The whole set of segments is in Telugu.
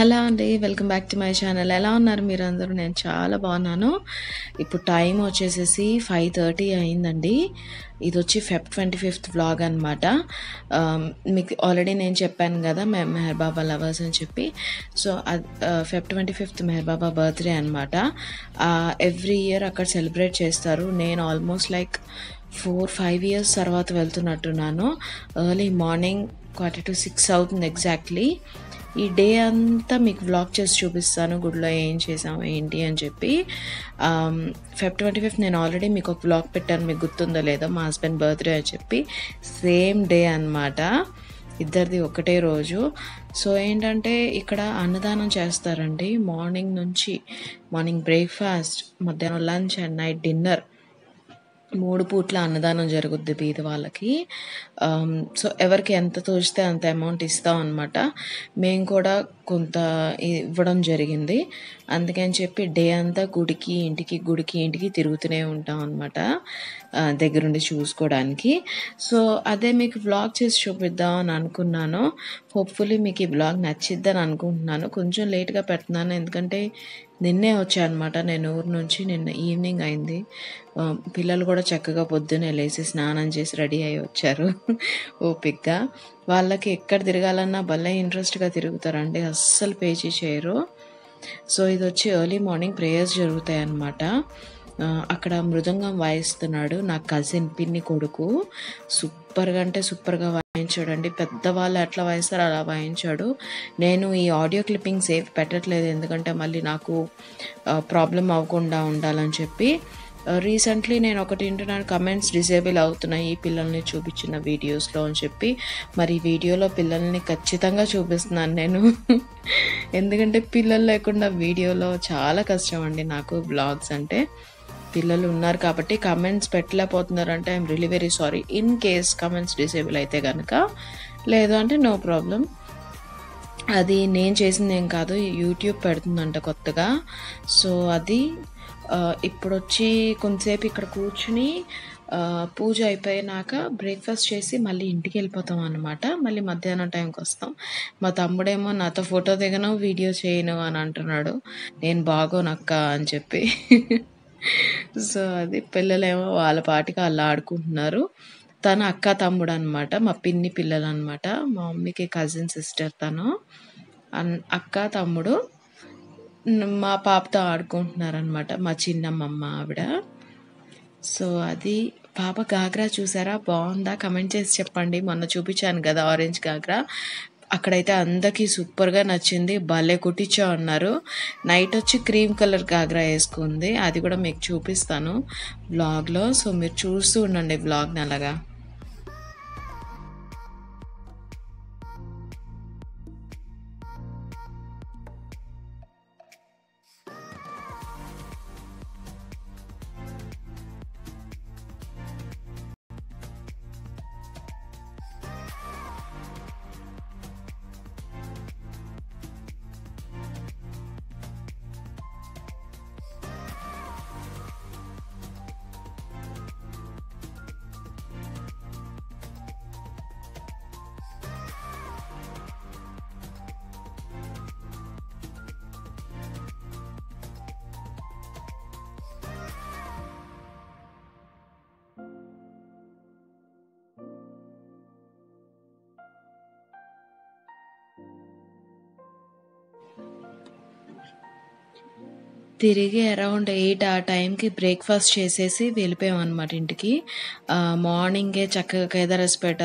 హలో అండి. Welcome back to my channel. ఎలా ఉన్నారు మీరందరూ? నేను చాలా బాగున్నాను. ఇప్పుడు టైం వచ్చేసేసి 5:30 అయిందండి. ఇదొచ్చి ఫెబ్ 25th వ్లాగ్ అనమాట. మీకు ఆల్రెడీ నేను చెప్పాను కదా మేము మెహర్ బాబా లవర్స్ అని చెప్పి. సో ఫెబ్ 25th మెహర్ బాబా బర్త్డే అనమాట. ఎవ్రీ ఇయర్ అక్కడ సెలబ్రేట్ చేస్తారు. నేను ఆల్మోస్ట్ లైక్ 4-5 years తర్వాత వెళ్తున్నట్టున్నాను. ఎర్లీ మార్నింగ్ 5:45 అవుతుంది ఎగ్జాక్ట్లీ. ఈ డే అంతా మీకు వ్లాగ్ చేసి చూపిస్తాను, గుడిలో ఏం చేసాము ఏంటి అని చెప్పి. ఫెబ్ 25th నేను ఆల్రెడీ మీకు ఒక వ్లాగ్ పెట్టాను, మీకు గుర్తుందో లేదో, మా హస్బెండ్ బర్త్డే అని చెప్పి. సేమ్ డే అనమాట, ఇద్దరిది ఒకటే రోజు. సో ఏంటంటే ఇక్కడ అన్నదానం చేస్తారండి. మార్నింగ్ బ్రేక్ఫాస్ట్, మధ్యాహ్నం లంచ్ అండ్ నైట్ డిన్నర్, 3 పూట్ల అన్నదానం జరుగుద్ది బీద వాళ్ళకి. సో ఎవరికి ఎంత తోచితే అంత అమౌంట్ ఇస్తాం అనమాట. మేము కూడా కొంత ఇవ్వడం జరిగింది. అందుకని చెప్పి డే అంతా గుడికి ఇంటికి తిరుగుతూనే ఉంటాం అనమాట, దగ్గరుండి చూసుకోవడానికి. సో అదే మీకు వ్లాగ్ చేసి చూపిద్దాం అని అనుకున్నాను. హోప్ఫుల్లీ మీకు ఈ వ్లాగ్ నచ్చిద్దని అనుకుంటున్నాను. కొంచెం లేట్గా పెడుతున్నాను ఎందుకంటే నిన్నే వచ్చానమాట నేను ఊరు నుంచి. నిన్న ఈవినింగ్ అయింది. పిల్లలు కూడా చక్కగా పొద్దున్నే లేచి స్నానం చేసి రెడీ అయ్యి వచ్చారు ఓపిక్గా. వాళ్ళకి ఎక్కడ తిరగాలన్నా భలే ఇంట్రెస్ట్గా తిరుగుతారండి, అస్సలు పేచీ చేయరు. సో ఇది వచ్చి ఎర్లీ మార్నింగ్ ప్రేయర్స్ జరుగుతాయి అన్నమాట. అక్కడ మృదంగం వాయిస్తున్నాడు నా కజిన్ పిన్ని కొడుకు. సూపర్గా వాయించాడండి. పెద్దవాళ్ళు ఎట్లా వాయిస్తారో అలా వాయించాడు. నేను ఈ ఆడియో క్లిప్పింగ్స్ ఏవి పెట్టట్లేదు ఎందుకంటే మళ్ళీ నాకు ప్రాబ్లం అవ్వకుండా ఉండాలని చెప్పి. రీసెంట్లీ నేను ఒకటి వింటున్నాను, కమెంట్స్ డిసేబుల్ అవుతున్నాయి ఈ పిల్లల్ని చూపించిన వీడియోస్లో అని చెప్పి. మరి వీడియోలో పిల్లల్ని ఖచ్చితంగా చూపిస్తున్నాను నేను ఎందుకంటే పిల్లలు లేకుండా వీడియోలో చాలా కష్టం అండి నాకు వ్లాగ్స్ అంటే. పిల్లలు ఉన్నారు కాబట్టి కమెంట్స్ పెట్టలేకపోతున్నారంటే I'm really very sorry. In case comments disable అయితే కనుక, లేదు అంటే నో ప్రాబ్లం. అది నేను చేసింది ఏం కాదు, యూట్యూబ్ పెడుతుందంట కొత్తగా. సో అది ఇప్పుడు వచ్చి కొంతసేపు ఇక్కడ కూర్చుని పూజ అయిపోయినాక బ్రేక్ఫాస్ట్ చేసి మళ్ళీ ఇంటికి వెళ్ళిపోతాం అన్నమాట. మళ్ళీ మధ్యాహ్నం టైంకి వస్తాం. మా తమ్ముడేమో నాతో ఫోటో దిగను వీడియో చేయను అని అంటున్నాడు. నేను బాగోనక్క అని చెప్పి సో అది పిల్లలేమో వాళ్ళ పాటికి వాళ్ళు ఆడుకుంటున్నారు. తను అక్క తమ్ముడు అనమాట, మా పిన్ని పిల్లలు అనమాట. మా మమ్మీకి కజిన్ సిస్టర్ తను. అక్క తమ్ముడు మా పాపతో ఆడుకుంటున్నారనమాట, మా చిన్నమ్మమ్మ ఆవిడ. సో అది పాప గాగ్రా చూసారా, బాగుందా? కమెంట్ చేసి చెప్పండి. మొన్న చూపించాను కదా ఆరెంజ్ గాగ్రా, అక్కడైతే అందరికీ సూపర్గా నచ్చింది. భలే కుట్టించా అన్నారు. నైట్ వచ్చి క్రీమ్ కలర్ గాగ్రా వేసుకుంది, అది కూడా మీకు చూపిస్తాను వ్లాగ్లో. సో మీరు చూస్తూ ఉండండి వ్లాగ్ని అలాగా. తిరిగి అరౌండ్ 8 ఆ టైంకి బ్రేక్ఫాస్ట్ చేసేసి వెళ్ళిపోయాం అనమాట ఇంటికి. మార్నింగే చక్కగా కేదారేశ్వరపేట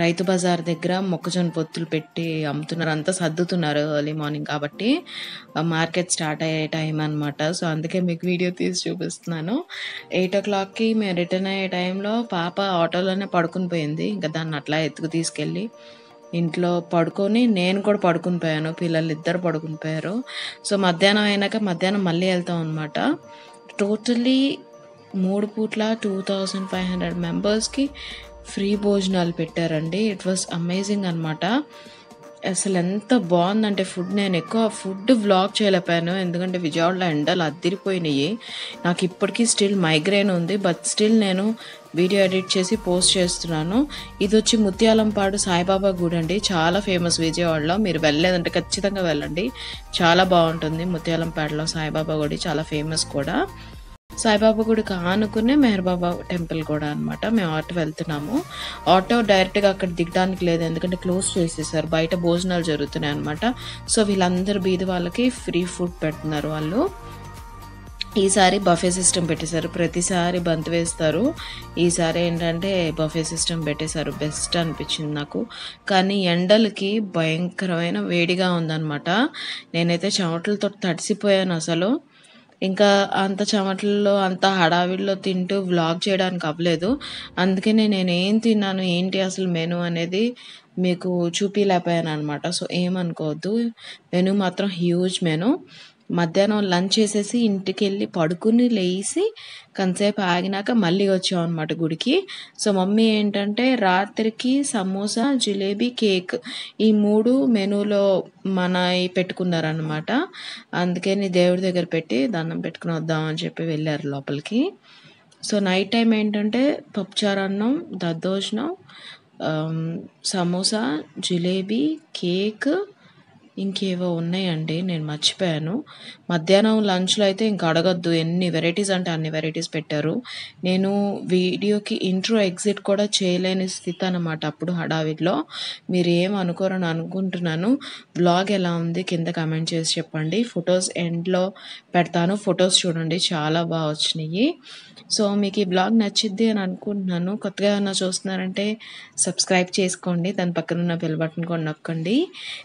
రైతు బజార్ దగ్గర మొక్కజొన్న పొత్తులు పెట్టి అమ్ముతున్నారు, అంతా సర్దుతున్నారు ఎర్లీ మార్నింగ్ కాబట్టి. మార్కెట్ స్టార్ట్ అయ్యే టైం అనమాట. సో అందుకే మీకు వీడియో తీసి చూపిస్తున్నాను. 8 o'clockకి మేము రిటర్న్ అయ్యే టైంలో పాప ఆటోలోనే పడుకుని పోయింది. ఇంకా దాన్ని అట్లా ఎత్తుకు తీసుకెళ్ళి ఇంట్లో పడుకొని నేను కూడా పడుకుని పోయాను, పిల్లలు ఇద్దరు పడుకుని పోయారు. సో మధ్యాహ్నం అయినాక మధ్యాహ్నం మళ్ళీ వెళ్తాం అనమాట. టోటలీ 3 పూట్ల 2500 మెంబర్స్కి ఫ్రీ భోజనాలు పెట్టారండి. ఇట్ వాస్ అమేజింగ్ అనమాట. అసలెంత బావుందంటే ఫుడ్ నేనెక్కువ ఫుడ్ వ్లాగ్ చేయలేకపోయాను. ఎందుకంటే విజయవాడలో ఎండలు అద్దిరిపోయినియి. నాకిప్పటికి స్టిల్ మైగ్రేన్ ఉంది. బట్ స్టిల్ నేను వీడియో ఎడిట్ చేసి పోస్ట్ చేస్తున్నాను. ఇదొచ్చి ముత్యాలంపాడు సాయిబాబా గుడండి. చాలా ఫేమస్ విజయవాడలో. మీరు వెళ్ళలేదంటే ఖచ్చితంగా వెళ్ళండి. చాలా బావుంటుంది ముత్యాలంపాడులో సాయిబాబా గుడి. చాలా ఫేమస్ కూడా. సాయిబాబా గుడికి ఆనుకునే మెహర్ బాబా టెంపుల్ కూడా అనమాట. మేము అటు వెళ్తున్నాము. ఆటో డైరెక్ట్‌గా అక్కడ దిగడానికి లేదు. ఎందుకంటే క్లోజ్ చేసేసారు. బయట భోజనాలు జరుగుతున్నాయి అనమాట. సో, వీళ్ళందరూ బీద వాళ్ళకి ఫ్రీ ఫుడ్ పెడుతున్నారు వాళ్ళు. ఈసారి బఫే సిస్టమ్ పెట్టేశారు. ప్రతిసారి బంత్ వేస్తారు. ఈసారి ఏంటంటే బఫే సిస్టమ్ పెట్టేశారు. బెస్ట్ అనిపించింది నాకు. కానీ ఎండలకి భయంకరమైన వేడిగా ఉందనమాట. నేనైతే చెమటలతో తడిసిపోయాను అసలు. ఇంకా అంత చెమటల్లో, అంత హడావిడిలో తింటూ వ్లాగ్ చేయడానికి అవ్వలేదు. అందుకనే నేనేం తిన్నాను, ఏంటి అసలు మెను అనేది మీకు చూపియలేకపోయాననమాట. సో, ఏమనుకోవద్దు. మెను మాత్రం హ్యూజ్ మెను. మధ్యాహ్నం లంచ్ చేసేసి ఇంటికెళ్ళి పడుకుని లేసి కొంతసేపు ఆగినాక మళ్ళీ వచ్చామనమాట గుడికి. సో, మమ్మీ ఏంటంటే రాత్రికి సమోసా, జిలేబీ, కేక్ ఈ 3 మెనూలో మనయి పెట్టుకున్నారనమాట. అందుకని దేవుడి దగ్గర పెట్టి దండం పెట్టుకొని వద్దామని చెప్పి వెళ్ళారు లోపలికి. సో, నైట్ టైమ్ ఏంటంటే పప్పుచారన్నం, దద్దోజనం, ఆహ్, సమోసా, జిలేబీ, కేక్ ఇంకేవో ఉన్నాయండి. నేను మర్చిపోయాను. మధ్యాహ్నం లంచ్‌లో అయితే ఇంక అడగొద్దు. ఎన్ని వెరైటీస్ అంటే అన్ని వెరైటీస్ పెట్టారు. నేను వీడియోకి ఇంట్రో, ఎగ్జిట్ కూడా చేయలేని స్థితి అనమాట అప్పుడు హడావిడిలో. మీరేం అనుకోరని అనుకుంటున్నాను. వ్లాగ్ ఎలా ఉంది కింద కామెంట్ చేసి చెప్పండి. ఫోటోస్ ఎండ్‌లో పెడతాను. ఫోటోస్ చూడండి చాలా బా వచ్చినియి. సో, మీకు ఈ వ్లాగ్ నచ్చిద్ది అని అనుకుంటున్నాను. కొత్తగా ఏమన్నా చూస్తున్నారంటే సబ్స్క్రైబ్ చేసుకోండి. దాని పక్కనున్న బెల్ బటన్ కూడా నొక్కండి.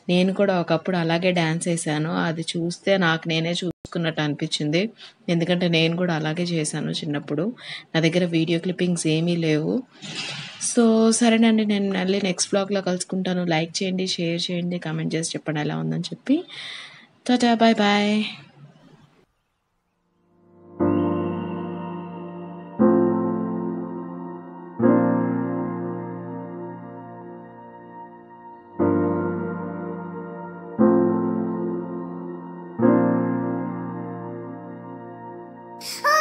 నేను కూడా ఒకప్పుడు అలాగే డాన్స్ ఏశాను. అది చూస్తే నాకు నేనే చూసుకున్నట్టు అనిపించింది. ఎందుకంటే నేను కూడా అలాగే చేశాను చిన్నప్పుడు. నా దగ్గర వీడియో క్లిప్పింగ్స్ ఏమీ లేవు. సో, సరేనండి. నేను మళ్ళీ నెక్స్ట్ వ్లాగ్‌లో కలుసుకుంటాను. లైక్ చేయండి, షేర్ చేయండి, కామెంట్ చేసి చెప్పండి ఎలా ఉందని చెప్పి. టాటా! Bye bye. Oh